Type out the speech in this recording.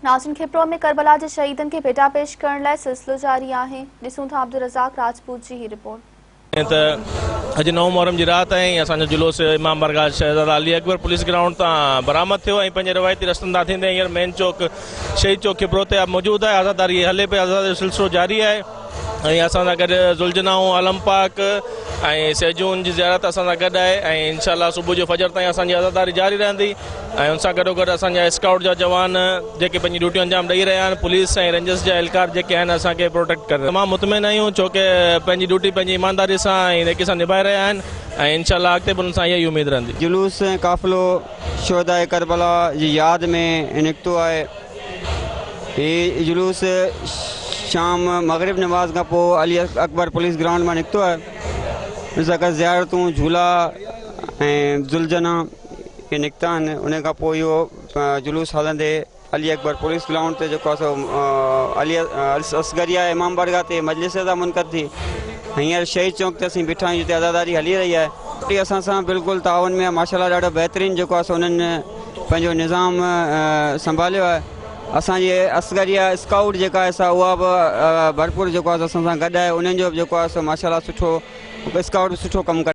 नाज़रीन, खिपरो में करबला के शहीदन के भेटा पेश करण लाइ सिलसिलो जारी है। ॾिसूं था अब्दुल रज़ाक राजपूत जी ही रिपोर्ट। अज 9 मुहर्रम की रात है जुलूस इमाम बारगाह शहजादा अली अकबर पुलिस ग्राउंड तां बरामद थो। रवायती रस्तन तां थींदे हींअर मेन चौक शहीद चौक खिपरो ते मौजूद है। आज़ादारी हले पे, आज़ादारी सिलसिलो जारी है। असां सां गॾु ज़ुल्जनाऊं आलम पाक सैजून की ज़ियारत असां सां गॾु है। इंशाअल्लाह सुबह जो फजर ताईं असांजी आज़ादारी जारी रहंदी। उन सां गॾोगॾु असांजा स्काउट जा जवान जेके पंहिंजी ड्यूटी अंजाम ॾेई रहिया आहिनि, पुलिस ऐं रेंजर्स जा एहलकार जेके आहिनि असांखे प्रोटेक्ट करे तमामु मुतमिन आहियूं, छो कि पंहिंजी ड्यूटी पंहिंजी ईमानदारी सां ऐं नेकी सां निभाए रहिया आहिनि ऐं इंशाअल्लाह अॻिते बि उन सां इहा ई उमेद रहंदी। जुलूस काफ़िलो शोहदाए करबला जी यादि में निकितो आहे। हीउ जुलूस शाम मगरिब नमाज़ खां पोइ अली अकबर पुलिस ग्राउंड में निकितो आहे। उन सां गॾु ज़ियारतूं झूला ऐं ज़ुल्जना के निकिता आहिनि। उन खां पोइ इहो जुलूस हलंदे अली अकबर पुलिस ग्राउंड ते जेको आहे सो अली असगरिया इमाम बारगाह ते मजलिस सां मुनक़द थी। हींअर शहीद चौक ते असीं बीठा आहियूं, जिते आज़ादारी हली रही आहे। असां सां बिल्कुलु ताउन में माशाअल्लाह ॾाढो बहितरीनु जेको आहे सो उन्हनि पंहिंजो निज़ाम संभालियो आहे। असांजी असगरिया स्काउट जेका आहे सा उहा बि भरपूर जेको आहे असां सां गॾु आहे। उन्हनि जो बि जेको आहे सो माशाअल्लाह सुठो स्काउट सुठो कमु करे।